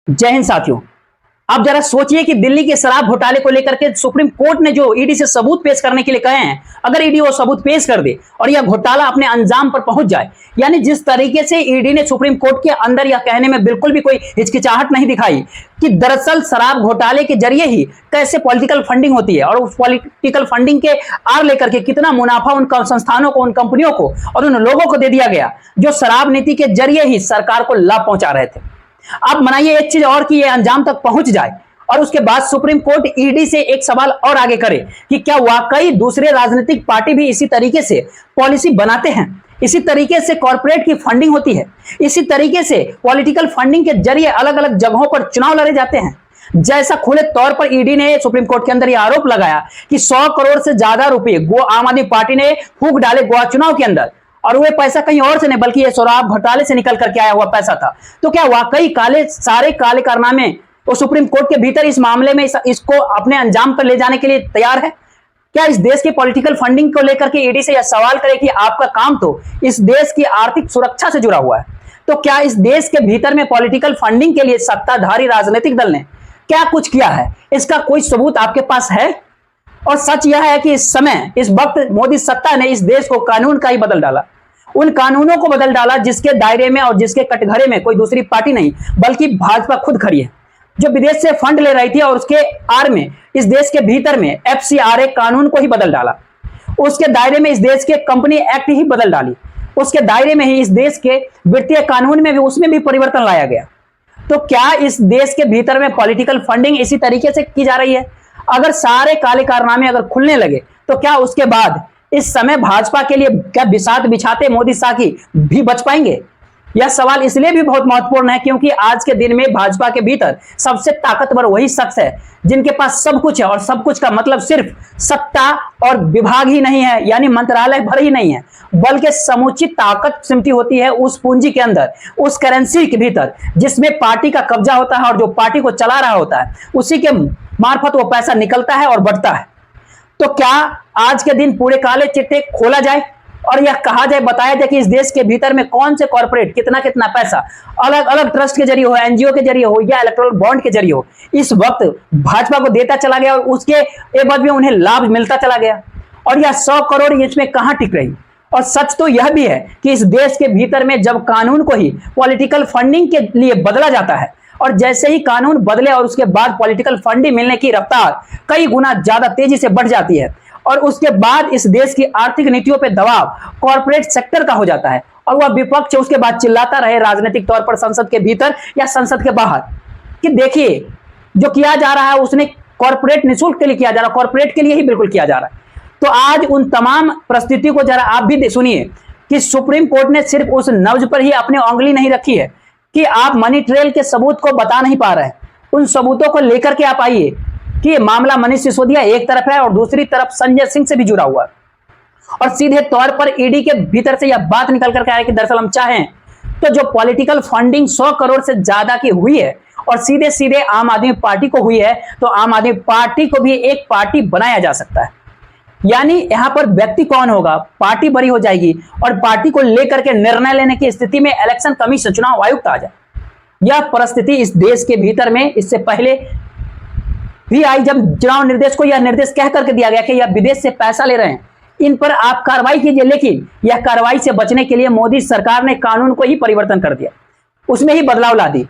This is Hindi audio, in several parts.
जय हिंद साथियों। अब जरा सोचिए कि दिल्ली के शराब घोटाले को लेकर के सुप्रीम कोर्ट ने जो ईडी से सबूत पेश करने के लिए कहे हैं, अगर ईडी वो सबूत पेश कर दे और यह घोटाला अपने अंजाम पर पहुंच जाए, यानी जिस तरीके से ईडी ने सुप्रीम कोर्ट के अंदर यह कहने में बिल्कुल भी कोई हिचकिचाहट नहीं दिखाई कि दरअसल शराब घोटाले के जरिए ही कैसे पॉलिटिकल फंडिंग होती है और उस पॉलिटिकल फंडिंग के आर लेकर के कितना मुनाफा उन संस्थानों को, उन कंपनियों को और उन लोगों को दे दिया गया जो शराब नीति के जरिए ही सरकार को लाभ पहुंचा रहे थे। आप मनाइए एक चीज और कि ये अंजाम तक पहुंच जाए और उसके बाद सुप्रीम कोर्ट ईडी से एक सवाल और आगे करे कि क्या वाकई दूसरे राजनीतिक पार्टी भी इसी तरीके से पॉलिसी बनाते हैं, इसी तरीके से कॉर्पोरेट की फंडिंग होती है, इसी तरीके से पॉलिटिकल फंडिंग के जरिए अलग अलग जगहों पर चुनाव लड़े जाते हैं। जैसा खुले तौर पर ईडी ने सुप्रीम कोर्ट के अंदर यह आरोप लगाया कि 100 करोड़ से ज्यादा रुपए आम आदमी पार्टी ने फूंक डाले गोवा चुनाव के अंदर और वह पैसा कहीं और से नहीं बल्कि ये शराब घोटाले से निकल करके आया हुआ पैसा था, तो क्या वाकई सारे काले कारनामे वो सुप्रीम कोर्ट के भीतर इस मामले में इसको अपने अंजाम पर ले जाने के लिए तैयार है? क्या इस देश की पॉलिटिकल फंडिंग को लेकर के ईडी से यह सवाल करे कि आपका काम तो इस देश की आर्थिक सुरक्षा से जुड़ा हुआ है, तो क्या इस देश के भीतर में पॉलिटिकल फंडिंग के लिए सत्ताधारी राजनीतिक दल ने क्या कुछ किया है? इसका कोई सबूत आपके पास है? और सच यह है कि इस समय, इस वक्त मोदी सत्ता ने इस देश को कानून का ही बदल डाला, उन कानूनों को बदल डाला जिसके दायरे में और जिसके कटघरे में कोई दूसरी पार्टी नहीं बल्कि भाजपा खुद खड़ी है, जो विदेश से फंड ले रही थी और उसके आड़ में इस देश के भीतर में एफसीआरए कानून को ही बदल डाला। उसके दायरे में इस देश के कंपनी एक्ट ही बदल डाली, उसके दायरे में ही इस देश के वित्तीय कानून में भी उसमें भी परिवर्तन लाया गया। तो क्या इस देश के भीतर में पॉलिटिकल फंडिंग इसी तरीके से की जा रही है? अगर सारे काले कारनामे अगर खुलने लगे तो क्या उसके बाद इस समय भाजपा के लिए क्या बिसात बिछाते मोदी साकी भी बच पाएंगे? यह सवाल इसलिए भी बहुत महत्वपूर्ण है क्योंकि आज के दिन में भाजपा के भीतर सबसे ताकतवर वही शख्स है जिनके पास सब कुछ है, और सब कुछ का मतलब सिर्फ सत्ता और विभाग ही नहीं है, यानी मंत्रालय भर ही नहीं है, बल्कि समुचित ताकत सिमटी होती है उस पूंजी के अंदर, उस करेंसी के भीतर जिसमें पार्टी का कब्जा होता है और जो पार्टी को चला रहा होता है उसी के मार्फत वो पैसा निकलता है और बढ़ता है। तो क्या आज के दिन पूरे काले चिट्ठे खोला जाए और यह कहा जाए, बताया जाए कि इस देश के भीतर में कौन से कॉर्पोरेट कितना कितना पैसा अलग अलग ट्रस्ट के जरिए हो, एनजीओ के जरिए हो या इलेक्टोरल बॉन्ड के जरिए हो, इस वक्त भाजपा को देता चला गया और उसके एवज में उन्हें लाभ मिलता चला गया, और यह 100 करोड़ इसमें कहां टिक रही? और सच तो यह भी है कि इस देश के भीतर में जब कानून को ही पॉलिटिकल फंडिंग के लिए बदला जाता है और जैसे ही कानून बदले और उसके बाद पॉलिटिकल फंडिंग मिलने की रफ्तार कई गुना ज्यादा तेजी से बढ़ जाती है और उसके बाद इस देश की आर्थिक नीतियों पे दबाव कॉर्पोरेट सेक्टर का हो जाता है और वह विपक्ष उसके बाद चिल्लाता रहे राजनीतिक तौर पर संसद के भीतर या संसद के बाहर कि देखिए जो किया जा रहा है उसने कॉर्पोरेट निःशुल्क के लिए किया जा रहा है, कॉर्पोरेट के लिए ही बिल्कुल किया जा रहा है। तो आज उन तमाम परिस्थितियों को जरा आप भी सुनिए कि सुप्रीम कोर्ट ने सिर्फ उस नब्ज पर ही अपनी उंगली नहीं रखी है कि आप मनी ट्रेल के सबूत को बता नहीं पा रहे हैं, उन सबूतों को लेकर के आप आइए कि ये मामला मनीष सिसोदिया एक तरफ है और दूसरी तरफ संजय सिंह से भी जुड़ा हुआ है और सीधे तौर पर ईडी के भीतर से यह बात निकल कर आया कि दरअसल हम चाहें तो जो पॉलिटिकल फंडिंग 100 करोड़ से ज्यादा की हुई है और सीधे सीधे आम आदमी पार्टी को हुई है, तो आम आदमी पार्टी को भी एक पार्टी बनाया जा सकता है। यानी यहां पर व्यक्ति कौन होगा, पार्टी बड़ी हो जाएगी और पार्टी को लेकर के निर्णय लेने की स्थिति में इलेक्शन कमीशन, चुनाव आयुक्त आ जाए। यह परिस्थिति इस देश के भीतर में इससे पहले भी आई जब चुनाव निर्देश को यह निर्देश कह करके दिया गया कि यह विदेश से पैसा ले रहे हैं, इन पर आप कार्रवाई कीजिए, लेकिन यह कार्रवाई से बचने के लिए मोदी सरकार ने कानून को ही परिवर्तन कर दिया, उसमें ही बदलाव ला दी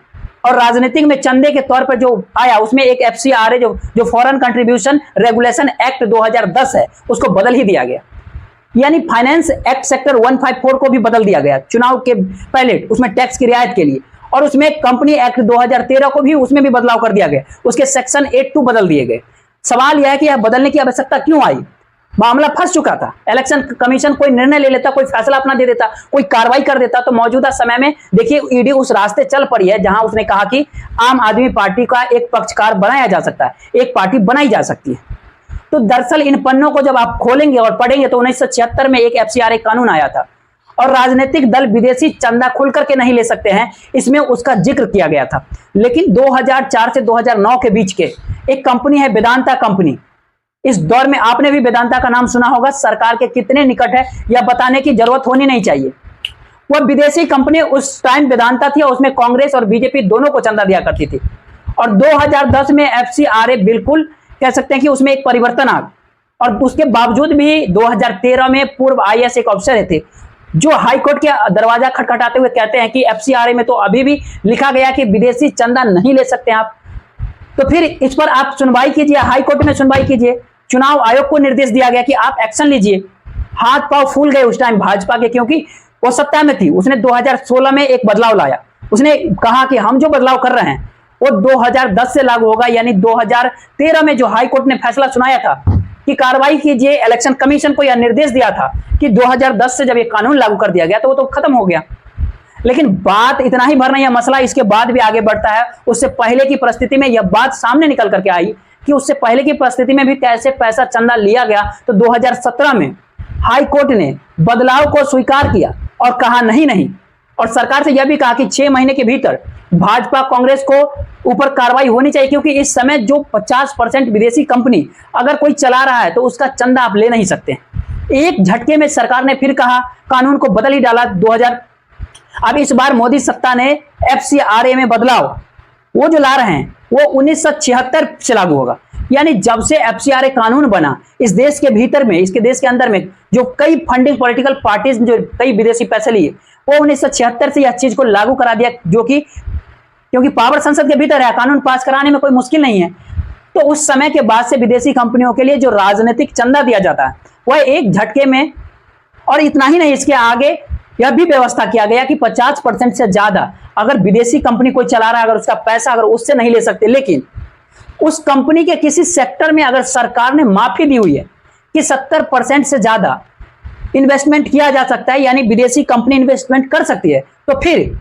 और राजनीतिक में चंदे के तौर पर जो आया उसमें एक एफसीआरए जो फॉरेन कंट्रीब्यूशन रेगुलेशन एक्ट 2010 है उसको बदल ही दिया गया, यानी फाइनेंस एक्ट सेक्टर 154 को भी बदल दिया गया चुनाव के पहले उसमें टैक्स की रियायत के लिए, और उसमें कंपनी एक्ट 2013 को भी उसमें भी बदलाव कर दिया गया, उसके सेक्शन 82 बदल दिए गए। सवाल यह है कि यह बदलने की आवश्यकता क्यों आई? मामला फंस चुका था, इलेक्शन कमीशन कोई निर्णय ले लेता, कोई फैसला अपना दे देता, कोई कार्रवाई कर देता, तो मौजूदा समय में देखिए ईडी उस रास्ते चल पड़ी है जहां उसने कहा कि आम आदमी पार्टी का एक पक्षकार बनाया जा सकता है, एक पार्टी बनाई जा सकती है। तो दरअसल इन पन्नों को जब आप खोलेंगे और पढ़ेंगे तो 1976 में एक एफसीआरए कानून आया था और राजनीतिक दल विदेशी चंदा खुल करके नहीं ले सकते हैं, इसमें उसका जिक्र किया गया था। लेकिन 2004 से 2009 के बीच के एक कंपनी है वेदांता कंपनी, इस दौर में आपने भी वेदांता का नाम सुना होगा, सरकार के कितने निकट है यह बताने की जरूरत होनी नहीं चाहिए। वह विदेशी कंपनी उस टाइम वेदांता थी और उसमें कांग्रेस और बीजेपी दोनों को चंदा दिया करती थी। और 2010 में एफसीआरए बिल्कुल कह सकते हैं कि उसमें एक परिवर्तन आ, और उसके बावजूद भी 2013 में पूर्व आईएएस एक अफसर थे जो हाईकोर्ट के दरवाजा खटखटाते हुए कहते हैं कि एफसीआरए में तो अभी भी लिखा गया कि विदेशी चंदा नहीं ले सकते आप। तो फिर इस पर आप सुनवाई कीजिए, हाईकोर्ट में सुनवाई कीजिए। चुनाव आयोग को निर्देश दिया गया कि आप एक्शन लीजिए। हाथ पांव फूल गए उस टाइम भाजपा के, क्योंकि वो सत्ता में थी। उसने 2016 में एक बदलाव लाया। उसने कहा कि हम जो बदलाव कर रहे हैं वो 2010 से लागू होगा, यानी 2013 में जो हाईकोर्ट ने फैसला सुनाया था कि कार्रवाई कीजिए, इलेक्शन कमीशन को यह निर्देश दिया था कि 2010 से जब ये कानून लागू कर दिया गया तो वो तो खत्म हो गया। लेकिन बात इतना ही भर नहीं है, मसला इसके बाद भी आगे बढ़ता है। उससे पहले की परिस्थिति में यह बात सामने निकल करके आई कि उससे पहले की परिस्थिति में भी कैसे पैसा चंदा लिया गया। तो 2017 में हाई कोर्ट ने बदलाव को स्वीकार किया और कहा नहीं, और सरकार से यह भी कहा कि 6 महीने के भीतर भाजपा कांग्रेस को ऊपर कार्रवाई होनी चाहिए, क्योंकि इस समय जो 50% विदेशी कंपनी अगर कोई चला रहा है तो उसका चंदा आप ले नहीं सकते। एक झटके में सरकार ने फिर कहा, कानून को बदल ही डाला 2000। अब इस बार मोदी सत्ता ने एफसीआरए में बदलाव वो जो ला रहे हैं वो 1976 से लागू होगा। यानी जब से एफसीआरए कानून बना इस देश के भीतर में, इसके देश के अंदर में जो कई फंडिंग पॉलिटिकल पार्टीज जो कई विदेशी पैसे लिए, वो 1976 से यह चीज को लागू करा दिया, जो कि क्योंकि पावर संसद के भीतर है, कानून पास कराने में कोई मुश्किल नहीं है। तो उस समय के बाद से विदेशी कंपनियों के लिए जो राजनीतिक चंदा दिया जाता है वह एक झटके में, और इतना ही नहीं, इसके आगे यह भी व्यवस्था किया गया कि 50% से ज्यादा अगर विदेशी कंपनी कोई चला रहा है, अगर उसका पैसा अगर उससे नहीं ले सकते, लेकिन उस कंपनी के किसी सेक्टर में अगर सरकार ने माफी दी हुई है कि 70% से ज्यादा इन्वेस्टमेंट किया जा सकता है, यानी विदेशी कंपनी इन्वेस्टमेंट कर सकती है, तो फिर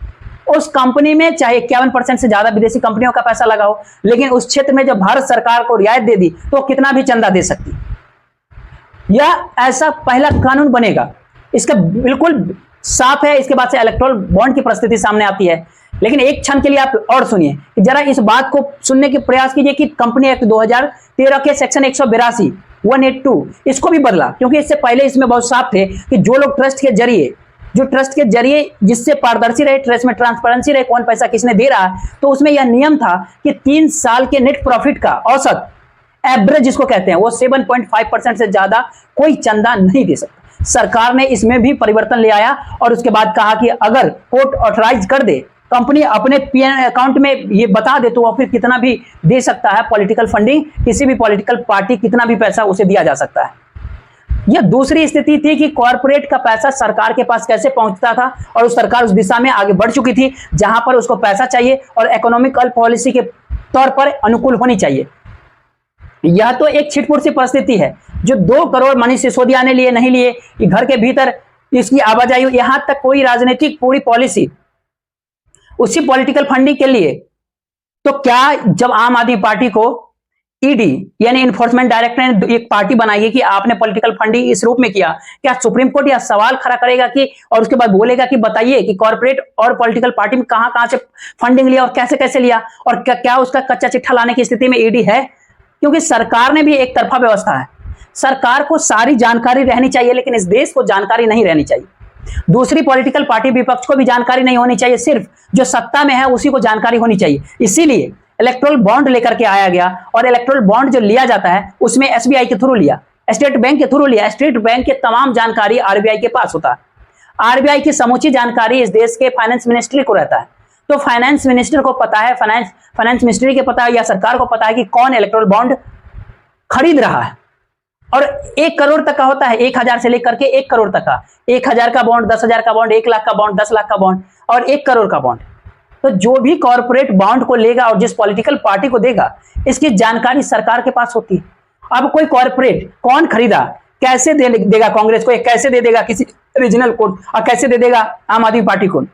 उस कंपनी में चाहे 51% से ज्यादा विदेशी कंपनियों का पैसा लगाओ, लेकिन उस क्षेत्र में जब भारत सरकार को रियायत दे दी तो कितना भी चंदा दे सकती है। यह ऐसा पहला कानून बनेगा, इसका बिल्कुल साफ है। इसके बाद से इलेक्टोरल बॉन्ड की परिस्थिति सामने आती है। लेकिन एक क्षण के लिए आप और सुनिए कि जरा इस बात को सुनने के प्रयास कीजिए कि कंपनी एक्ट 2013 के सेक्शन 182 182 इसको भी बदला, क्योंकि इससे पहले इसमें बहुत साफ थे कि जो लोग ट्रस्ट के जरिए जिससे पारदर्शी रहे, ट्रस्ट में ट्रांसपेरेंसी रहे, कौन पैसा किसने दे रहा है, तो उसमें यह नियम था कि 3 साल के नेट प्रॉफिट का औसत एवरेज जिसको कहते हैं वो 7.5% से ज्यादा कोई चंदा नहीं दे सकता। सरकार ने इसमें भी परिवर्तन ले आया और उसके बाद कहा कि अगर कोर्ट ऑथराइज कर दे, कंपनी अपने पीएन अकाउंट में ये बता दे, तो वो फिर कितना भी दे सकता है पॉलिटिकल फंडिंग, किसी भी पॉलिटिकल पार्टी कितना भी पैसा उसे दिया जा सकता है। यह दूसरी स्थिति थी कि कॉर्पोरेट का पैसा सरकार के पास कैसे पहुंचता था, और उस सरकार उस दिशा में आगे बढ़ चुकी थी जहां पर उसको पैसा चाहिए और इकोनॉमिकल पॉलिसी के तौर पर अनुकूल होनी चाहिए। यह तो एक छिटपुट सी परिस्थिति है जो 2 करोड़ मनीष सिसोदिया ने लिए नहीं लिए, कि घर के भीतर इसकी आवाजाही, यहां तक कोई राजनीतिक पूरी पॉलिसी उसी पॉलिटिकल फंडिंग के लिए। तो क्या जब आम आदमी पार्टी को ईडी यानी इन्फोर्समेंट डायरेक्टर ने एक पार्टी बनाई है कि आपने पॉलिटिकल फंडिंग इस रूप में किया, क्या सुप्रीम कोर्ट यह सवाल खड़ा करेगा कि, और उसके बाद बोलेगा कि बताइए कि कॉर्पोरेट और पॉलिटिकल पार्टी में कहां से फंडिंग लिया और कैसे कैसे लिया, और क्या उसका कच्चा चिट्ठा लाने की स्थिति में ईडी है? क्योंकि सरकार ने भी एक तरफा व्यवस्था है। सरकार को सारी जानकारी रहनी चाहिए, लेकिन इस देश को जानकारी नहीं रहनी चाहिए। दूसरी पॉलिटिकल पार्टी विपक्ष को भी जानकारी नहीं होनी चाहिए, सिर्फ जो सत्ता में है उसी को जानकारी होनी चाहिए। इसीलिए इलेक्टोरल बॉन्ड लेकर के आया गया, और इलेक्टोरल बॉन्ड जो लिया जाता है उसमें एसबीआई के थ्रू लिया, स्टेट बैंक के थ्रू लिया। स्टेट बैंक के तमाम जानकारी आरबीआई के पास होता है। आरबीआई की समूची जानकारी इस देश के फाइनेंस मिनिस्ट्री को रहता है। तो फाइनेंस मिनिस्टर को पता है, फाइनेंस मिनिस्ट्री के पता है या सरकार को पता है कि कौन इलेक्टोरल बॉन्ड खरीद रहा है। और 1 करोड़ तक का होता है, 1000 से लेकर के 1 करोड़ तक का, 1000 का बॉन्ड, 10,000 का बॉन्ड, 1 लाख का बॉन्ड, 10 लाख का बॉन्ड और 1 करोड़ का बॉन्ड। तो जो भी कॉर्पोरेट बॉन्ड को लेगा और जिस पॉलिटिकल पार्टी को देगा, इसकी जानकारी सरकार के पास होती है। अब कोई कॉर्पोरेट कौन खरीदा, कैसे देगा कांग्रेस को, कैसे दे देगा किसी रीजनल को, और कैसे दे देगा आम आदमी पार्टी को?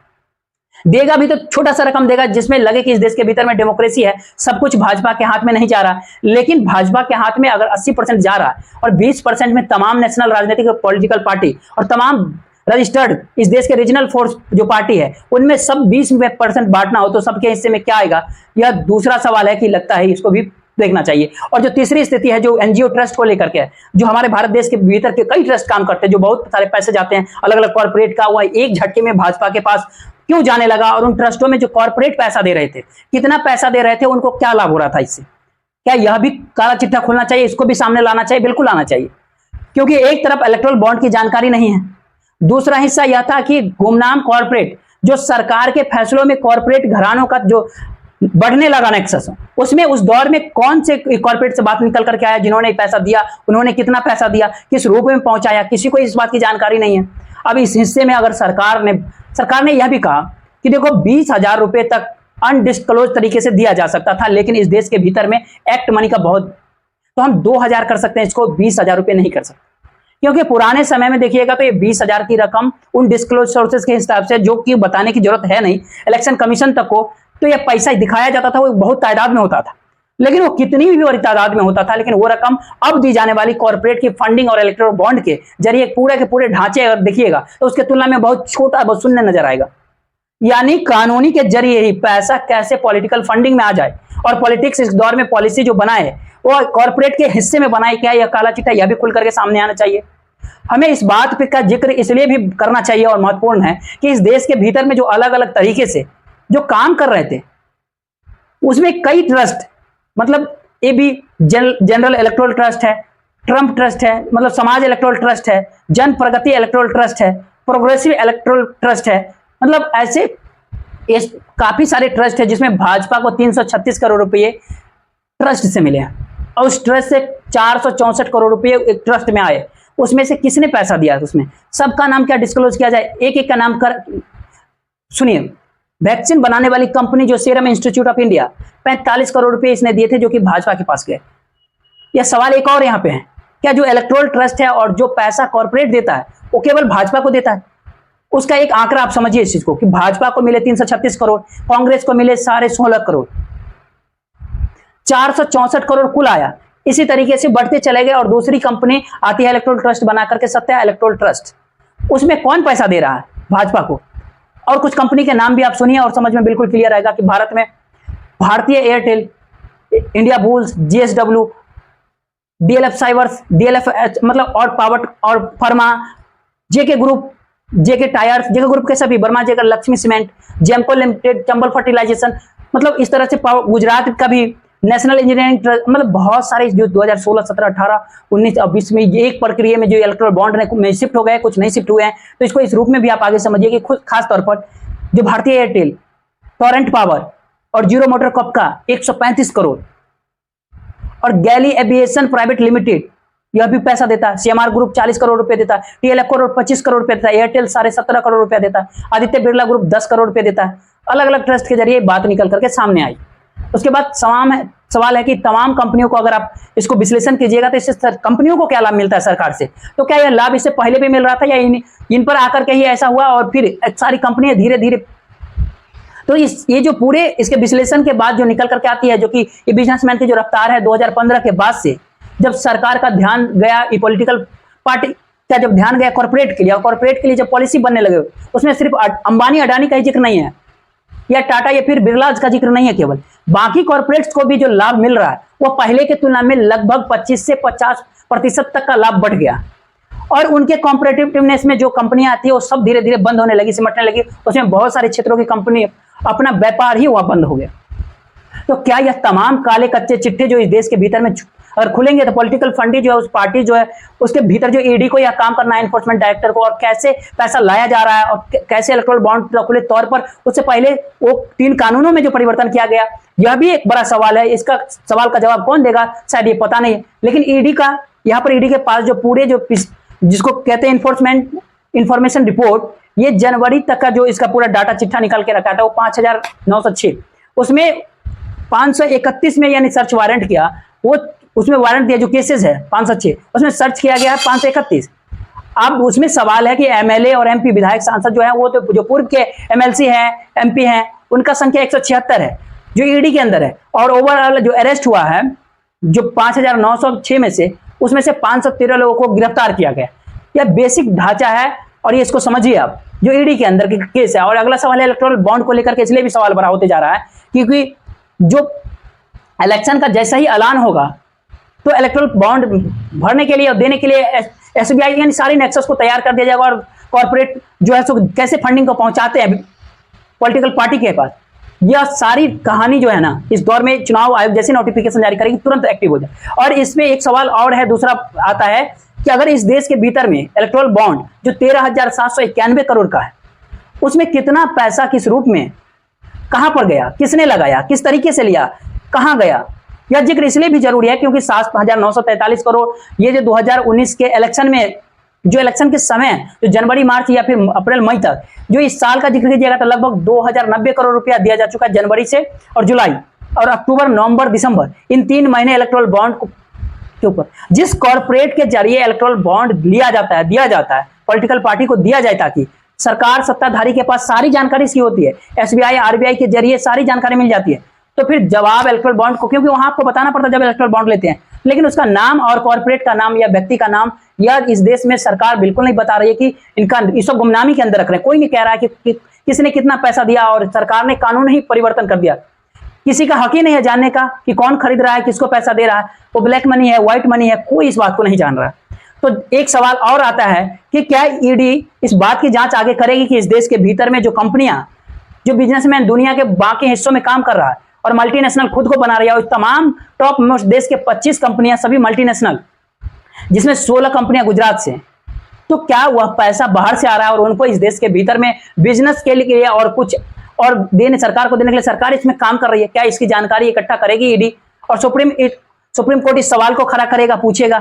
देगा भी तो छोटा सा रकम देगा, जिसमें लगे कि इस देश के भीतर में डेमोक्रेसी है, सब कुछ भाजपा के हाथ में नहीं जा रहा। लेकिन भाजपा के हाथ में अगर 80% जा रहा है और 20% में तमाम नेशनल राजनीतिक पॉलिटिकल पार्टी और तमाम रजिस्टर्ड इस देश के रीजनल फोर्स जो पार्टी है उनमें सब 20% बांटना हो, तो सबके हिस्से में क्या आएगा? यह दूसरा सवाल है कि लगता है इसको भी देखना चाहिए। और जो तीसरी स्थिति है जो एनजीओ ट्रस्ट को लेकर के है, जो हमारे भारत देश के भीतर के कई ट्रस्ट काम करते हैं, जो बहुत सारे पैसे जाते हैं अलग अलग कॉर्पोरेट का, वह एक झटके में भाजपा के पास क्यों जाने लगा, और उन ट्रस्टों में जो कॉर्पोरेट पैसा दे रहे थे, कितना पैसा दे रहे थे, उनको क्या लाभ हो रहा था इससे, क्या यह भी काला चिट्ठा खोलना चाहिए, इसको भी सामने लाना चाहिए? बिल्कुल लाना चाहिए, क्योंकि एक तरफ इलेक्टोरल बॉन्ड की जानकारी नहीं है, दूसरा हिस्सा यह था कि गुमनाम कॉर्पोरेट, जो सरकार के फैसलों में कॉर्पोरेट घरानों का जो बढ़ने लगा नेक्सस, उसमें उस दौर में कौन से कॉर्पोरेट से बात निकल करके आया जिन्होंने पैसा दिया, उन्होंने कितना पैसा दिया, किस रूप में पहुंचाया, किसी को इस बात की जानकारी नहीं है। अब इस हिस्से में अगर सरकार ने यह भी कहा कि देखो 20,000 रुपए तक अनडिस्क्लोज तरीके से दिया जा सकता था, लेकिन इस देश के भीतर में एक्ट मनी का बहुत, तो हम 2,000 कर सकते हैं, इसको 20,000 रुपए नहीं कर सकते, क्योंकि पुराने समय में देखिएगा तो ये 20,000 की रकम उन डिस्क्लोज सोर्सेज के हिसाब से, जो कि बताने की जरूरत है नहीं इलेक्शन कमीशन तक को, तो ये पैसा दिखाया जाता था, वो बहुत तादाद में होता था, लेकिन वो कितनी भी बड़ी तादाद में होता था, लेकिन वो रकम अब दी जाने वाली कॉर्पोरेट की फंडिंग और इलेक्टोरल बॉन्ड के जरिए पूरे के पूरे ढांचे अगर देखिएगा तो उसके तुलना में बहुत छोटा, बहुत शून्य नजर आएगा। यानी कानूनी के जरिए ही पैसा कैसे पॉलिटिकल फंडिंग में आ जाए, और पॉलिटिक्स इस दौर में पॉलिसी जो बनाए वो कॉर्पोरेट के हिस्से में बनाई, क्या यह काला चिट्ठा, यह भी खुल करके सामने आना चाहिए। हमें इस बात का जिक्र इसलिए भी करना चाहिए और महत्वपूर्ण है कि इस देश के भीतर में जो अलग अलग तरीके से जो काम कर रहे थे, उसमें कई ट्रस्ट, मतलब ये भी जनरल इलेक्टोरल ट्रस्ट है, ट्रंप ट्रस्ट है, मतलब समाज इलेक्टोरल ट्रस्ट है, जन प्रगति इलेक्टोरल ट्रस्ट है, प्रोग्रेसिव इलेक्टोरल ट्रस्ट है, मतलब ऐसे काफी सारे ट्रस्ट है जिसमें भाजपा को 336 करोड़ रुपए ट्रस्ट से मिले हैं, और उस ट्रस्ट से 464 करोड़ रुपए एक ट्रस्ट में आए। उसमें से किसने पैसा दिया, उसमें सबका नाम क्या डिस्क्लोज किया जाए, एक एक का नाम कर सुनिए। वैक्सीन बनाने वाली कंपनी जो serum institute of India, 45 crore रुपए इसने दिए थे, जो कि भाजपा के पास गए। यह सवाल एक और यहां पे है, क्या जो इलेक्टोरल ट्रस्ट है और जो पैसा कॉर्पोरेट देता है वो केवल भाजपा को देता है? उसका एक आंकड़ा आप समझिए इस चीज को, कि भाजपा को मिले 336 करोड़, कांग्रेस को मिले 16.5 करोड़, 464 करोड़ कुल आया। इसी तरीके से बढ़ते चले गए, और दूसरी कंपनी आती है इलेक्टोरल ट्रस्ट बना करके, सत्या इलेक्टोरल ट्रस्ट, उसमें कौन पैसा दे रहा है? भाजपा को। और कुछ कंपनी के नाम भी आप सुनिए और समझ में बिल्कुल क्लियर आएगा कि भारत में Bharti Airtel, Indiabulls, JSW, DLF cybers, DLF मतलब और पावर और pharma, JK group, JK tyres, JK group के सभी, वर्मा जेकर, Lakshmi cement, Jemco limited, Chambal fertilization, मतलब इस तरह से गुजरात का भी नेशनल इंजीनियरिंग ट्रस्ट, मतलब बहुत सारे जो 2016, 17, 18, 19 और 20 में एक प्रक्रिया में जो इलेक्टोरल बॉन्ड में शिफ्ट हो गए, कुछ नहीं शिफ्ट हुए हैं, तो इसको इस रूप में भी आप आगे समझिए कि खुद खास तौर पर जो भारतीय एयरटेल, टोरेंट पावर और जीरो मोटर कॉप का 135 करोड़, और गैली एविएशन प्राइवेट लिमिटेड यह भी पैसा देता है, सीएमआर ग्रुप 40 करोड़ रुपए देता है, टीएलएफ करोड़ 25 करोड़ रुपए देता है, एयरटेल 17.5 करोड़ रुपया देता है, आदित्य बिरला ग्रुप 10 करोड़ रुपए देता है। अलग अलग ट्रस्ट के जरिए बात निकल करके सामने आई। उसके बाद सवाल है कि तमाम कंपनियों को अगर आप इसको विश्लेषण कीजिएगा तो इससे कंपनियों को क्या लाभ मिलता है सरकार से, तो क्या यह लाभ इससे पहले भी मिल रहा था, या इन पर आकर के ही ऐसा हुआ और फिर सारी कंपनियां धीरे धीरे, तो ये जो पूरे इसके विश्लेषण के बाद जो निकल करके आती है, जो कि ये बिजनेसमैन की जो रफ्तार है 2015 के बाद से, जब सरकार का ध्यान गया ये पॉलिटिकल पार्टी का, जब ध्यान गया कॉर्पोरेट के लिए, और कॉर्पोरेट के लिए जब पॉलिसी बनने लगे, उसमें सिर्फ अंबानी अडानी का ही जिक्र नहीं है, या टाटा या फिर बिरलाज का जिक्र नहीं है, केवल बाकी कॉर्पोरेट्स को भी जो लाभ मिल रहा है वो पहले के तुलना में लगभग 25 से 50% तक का लाभ बढ़ गया। और उनके कॉम्पिटिटिवनेस में जो कंपनियां आती है वो सब धीरे धीरे बंद होने लगी, सिमटने लगी। उसमें बहुत सारे क्षेत्रों की कंपनी अपना व्यापार ही वहां बंद हो गया। तो क्या यह तमाम काले कच्चे चिट्ठे जो इस देश के भीतर में अगर खुलेंगे तो पॉलिटिकल फंडिंग जो है उस पार्टी जो है उसके भीतर जो ईडी को यह काम करना है, एनफोर्समेंट डायरेक्टर को, और कैसे पैसा लाया जा रहा है और कैसे इलेक्टोरल बॉन्ड खुले तौर पर, उससे पहले वो 3 कानूनों में जो परिवर्तन किया गया, यह भी एक बड़ा सवाल है। इसका सवाल का जवाब कौन देगा शायद ये पता नहीं, लेकिन ईडी का यहाँ पर ईडी के पास जो पूरे जो जिसको कहते हैं इन्फोर्समेंट इंफॉर्मेशन रिपोर्ट, ये जनवरी तक का जो इसका पूरा डाटा चिट्ठा निकाल के रखा था वो 5,906, उसमें 531 में यानी सर्च वारंट किया, वो उसमें वारंट दिया जो केसेस है 506, उसमें सर्च किया गया है 531। अब उसमें सवाल है कि एमएलए और एमपी विधायक सांसद जो है वो तो जो पूर्व के एमएलसी हैं, एमपी हैं, उनका संख्या 176 है जो ईडी के अंदर है, और ओवरऑल जो अरेस्ट हुआ है जो 5,906 में से, उसमें से 513 लोगों को गिरफ्तार किया गया। यह बेसिक ढांचा है और ये इसको समझिए आप, जो ईडी के अंदर की केस है। और अगला सवाल है इलेक्टोरल बॉन्ड को लेकर के, इसलिए भी सवाल बड़ा होते जा रहा है क्योंकि जो इलेक्शन का जैसा ही ऐलान होगा तो इलेक्ट्रल बॉन्ड भरने के लिए और देने के लिए एसबीआई यानी सारी नेक्सस को तैयार कर दिया जाएगा और कॉर्पोरेट जो है सो कैसे फंडिंग को पहुंचाते हैं पॉलिटिकल पार्टी के पास, यह सारी कहानी जो है ना इस दौर में चुनाव आयोग जैसे नोटिफिकेशन जारी करेगी तुरंत एक्टिव हो जाए। और इसमें एक सवाल और है, दूसरा आता है कि अगर इस देश के भीतर में इलेक्ट्रल बॉन्ड जो 13,791 करोड़ का है उसमें कितना पैसा किस रूप में कहां पर गया, किसने लगाया, किस तरीके से लिया, कहां गया, यह जिक्र इसलिए भी जरूरी है क्योंकि 7,943 करोड़ ये जो 2019 के इलेक्शन में जो इलेक्शन के समय जो जनवरी मार्च या फिर अप्रैल मई तक जो इस साल का जिक्र कीजिएगा तो लगभग 2090 करोड़ रुपया दिया जा चुका है जनवरी से, और जुलाई और अक्टूबर नवंबर दिसंबर इन 3 महीने इलेक्ट्रल बॉन्ड के ऊपर जिस कॉर्पोरेट के जरिए इलेक्ट्रल बॉन्ड लिया जाता है, दिया जाता है पॉलिटिकल पार्टी को दिया जाए ताकि सरकार सत्ताधारी के पास सारी जानकारी इसकी होती है, एसबीआई आरबीआई के जरिए सारी जानकारी मिल जाती है, तो फिर जवाब इलेक्ट्रल बॉन्ड को, क्योंकि वहां आपको बताना पड़ता है जब इलेक्ट्रल बॉन्ड लेते हैं, लेकिन उसका नाम और कॉर्पोरेट का नाम या व्यक्ति का नाम यह इस देश में सरकार बिल्कुल नहीं बता रही है कि इनका इसको गुमनामी के अंदर रख रहे हैं। कोई नहीं कह रहा है कि किसने कितना पैसा दिया, और सरकार ने कानून ही परिवर्तन कर दिया, किसी का हक ही नहीं है जानने का कि कौन खरीद रहा है, किसको पैसा दे रहा है, वो ब्लैक मनी है, व्हाइट मनी है, कोई इस बात को नहीं जान रहा। तो एक सवाल और आता है कि क्या ईडी इस बात की जांच आगे करेगी कि इस देश के भीतर में जो कंपनियां, जो बिजनेसमैन दुनिया के बाकी हिस्सों में काम कर रहा है और मल्टीनेशनल खुद को बना रही है, और तमाम टॉप मोस्ट देश के 25 कंपनियां सभी मल्टीनेशनल, जिसमें 16 कंपनियां गुजरात से, तो क्या वह पैसा बाहर से आ रहा है और उनको इस देश के भीतर में बिजनेस के लिए और कुछ और देने, सरकार को देने के लिए सरकार इसमें काम कर रही है, क्या इसकी जानकारी इकट्ठा करेगी ईडी? और सुप्रीम कोर्ट इस सवाल को खड़ा करेगा, पूछेगा,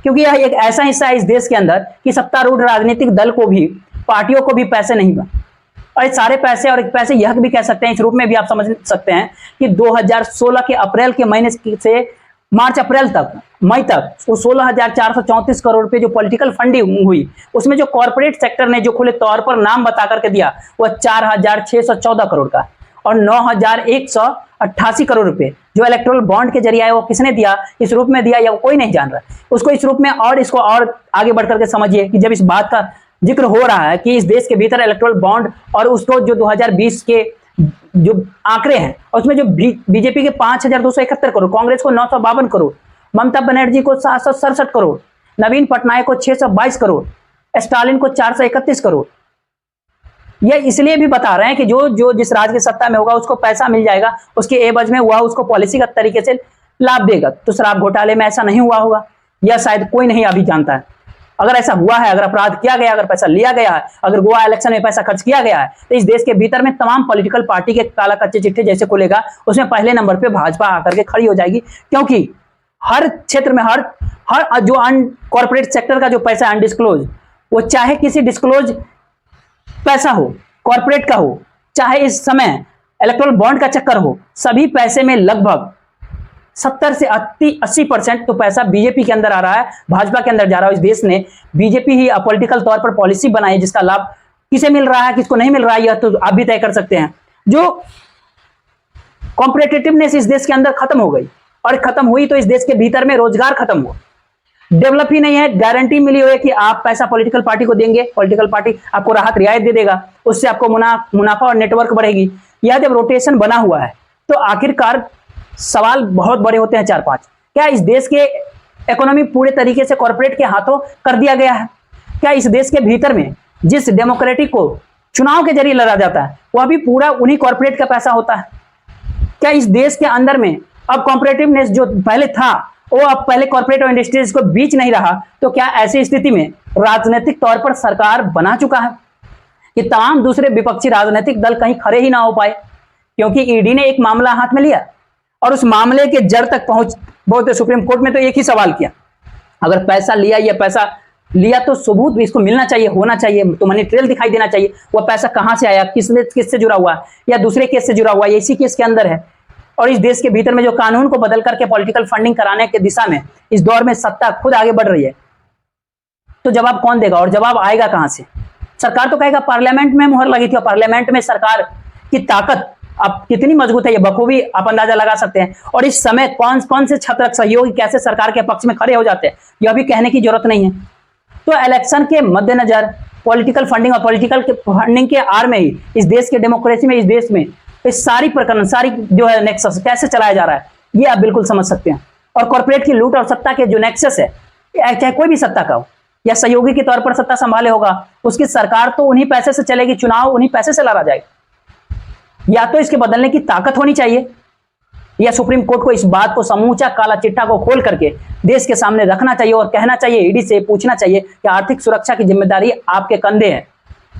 क्योंकि यह एक ऐसा हिस्सा है इस देश के अंदर कि सत्तारूढ़ राजनीतिक दल को भी, पार्टियों को भी पैसे नहीं बा, और सारे पैसे, और पैसे यह भी कह सकते हैं इस रूप में भी आप समझ सकते हैं कि 2016 के अप्रैल के महीने से मार्च अप्रैल तक, मई तक, वो 16,434 करोड़ रुपए जो पॉलिटिकल फंडिंग हुई, उसमें जो कॉर्पोरेट सेक्टर ने जो खुले तौर पर नाम बता करके दिया वह 4,614 करोड़ का, और 9,188 करोड़ रुपए जो इलेक्ट्रल बॉन्ड के जरिए वो किसने दिया, इस रूप में दिया, या कोई नहीं जान रहा उसको इस रूप में। और इसको और आगे बढ़ करके समझिए कि जब इस बात का जिक्र हो रहा है कि इस देश के भीतर इलेक्ट्रल बॉन्ड और उसको जो 2020 के जो आंकड़े हैं उसमें जो बीजेपी के 5,271 करोड़, कांग्रेस को 952 करोड़, ममता बनर्जी को 767 करोड़, नवीन पटनायक को 622 करोड़, स्टालिन को 431 करोड़। यह इसलिए भी बता रहे हैं कि जो जिस राज्य की सत्ता में होगा उसको पैसा मिल जाएगा, उसके एवज में वह उसको पॉलिसीगत तरीके से लाभ देगा। तो शराब घोटाले में ऐसा नहीं हुआ होगा, यह शायद कोई नहीं अभी जानता है। अगर ऐसा हुआ है, अगर अपराध किया गया, अगर पैसा लिया गया है, अगर गोवा इलेक्शन में पैसा खर्च किया गया है, तो इस देश के भीतर में तमाम पॉलिटिकल पार्टी के काला कच्चे चिट्ठे जैसे खुलेगा, उसमें पहले नंबर पे भाजपा आकर के खड़ी हो जाएगी, क्योंकि हर क्षेत्र में हर जो कॉर्पोरेट सेक्टर का जो पैसा है अनडिस्क्लोज, वो चाहे किसी डिस्क्लोज पैसा हो, कॉर्पोरेट का हो, चाहे इस समय इलेक्ट्रल बॉन्ड का चक्कर हो, सभी पैसे में लगभग 70 से 80% तो पैसा बीजेपी के अंदर आ रहा है, भाजपा के अंदर जा रहा है। इस देश ने बीजेपी ही पॉलिटिकल तौर पर पॉलिसी बनाई है जिसका लाभ किसे मिल रहा है, किसको नहीं मिल रहा है, यह तो आप भी तय कर सकते हैं। जो कॉम्पिटिटिवनेस इस देश के अंदर खत्म हो गई, और खत्म हुई तो इस देश के भीतर में रोजगार खत्म हुआ, डेवलप ही नहीं है। गारंटी मिली हुई है कि आप पैसा पॉलिटिकल पार्टी को देंगे, पॉलिटिकल पार्टी आपको राहत रियायत दे देगा, उससे आपको मुनाफा और नेटवर्क बढ़ेगी। यह जब रोटेशन बना हुआ है तो आखिरकार सवाल बहुत बड़े होते हैं 4-5। क्या इस देश के इकोनॉमी पूरे तरीके से कॉर्पोरेट के हाथों कर दिया गया है? क्या इस देश के भीतर में जिस डेमोक्रेटिक को चुनाव के जरिए लड़ा जाता है वह भी पूरा उन्हीं कॉर्पोरेट का पैसा होता है? क्या इस देश के अंदर में अब कॉम्पिटिटिवनेस जो पहले था वो अब पहले कॉर्पोरेट और इंडस्ट्रीज को बीच नहीं रहा? तो क्या ऐसी स्थिति में राजनीतिक तौर पर सरकार बना चुका है कि तमाम दूसरे विपक्षी राजनीतिक दल कहीं खड़े ही ना हो पाए, क्योंकि ईडी ने एक मामला हाथ में लिया और उस मामले के जड़ तक बहुत सुप्रीम कोर्ट में तो एक ही सवाल किया, अगर पैसा लिया, या पैसा लिया तो सबूत भी इसको मिलना चाहिए, होना चाहिए, तो मनी ट्रेल दिखाई देना चाहिए, वह पैसा कहां से आया, किससे जुड़ा हुआ, या दूसरे केस से जुड़ा हुआ, या इसी केस के अंदर है। और इस देश के भीतर में जो कानून को बदल करके पॉलिटिकल फंडिंग कराने के दिशा में इस दौर में सत्ता खुद आगे बढ़ रही है, तो जवाब कौन देगा और जवाब आएगा कहां से? सरकार तो कहेगा पार्लियामेंट में मुहर लगी थी, और पार्लियामेंट में सरकार की ताकत अब कितनी मजबूत है ये बखूबी आप अंदाजा लगा सकते हैं। और इस समय कौन से छत्रक सहयोगी कैसे सरकार के पक्ष में खड़े हो जाते हैं यह भी कहने की जरूरत नहीं है। तो इलेक्शन के मद्देनजर पॉलिटिकल फंडिंग और पॉलिटिकल फंडिंग के आड़ में ही इस देश के डेमोक्रेसी में, इस देश में इस सारी प्रकरण, सारी जो है नेक्सस कैसे चलाया जा रहा है, ये आप बिल्कुल समझ सकते हैं। और कॉर्पोरेट की लूट और सत्ता के जो नेक्सस है, चाहे कोई भी सत्ता का हो या सहयोगी के तौर पर सत्ता संभाले होगा, उसकी सरकार तो उन्हीं पैसे से चलेगी, चुनाव उन्हीं पैसे से लड़ा जाएगा। या तो इसके बदलने की ताकत होनी चाहिए, या सुप्रीम कोर्ट को इस बात को, समूचा काला चिट्ठा को खोल करके देश के सामने रखना चाहिए और कहना चाहिए, ईडी से पूछना चाहिए कि आर्थिक सुरक्षा की जिम्मेदारी आपके कंधे है,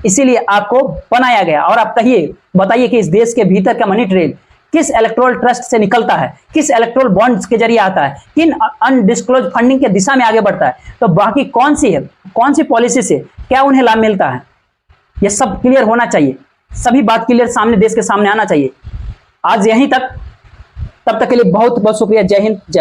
इसीलिए आपको बनाया गया। और आप कहिए, बताइए कि इस देश के भीतर का मनी ट्रेल किस इलेक्टोरल ट्रस्ट से निकलता है, किस इलेक्टोरल बॉन्ड्स के जरिए आता है, किन अनडिस्क्लोज फंडिंग के दिशा में आगे बढ़ता है, तो बाकी कौन सी पॉलिसी से क्या उन्हें लाभ मिलता है, यह सब क्लियर होना चाहिए। सभी बात क्लियर सामने, देश के सामने आना चाहिए। आज यहीं तक, तब तक के लिए बहुत बहुत शुक्रिया। जय हिंद, जय।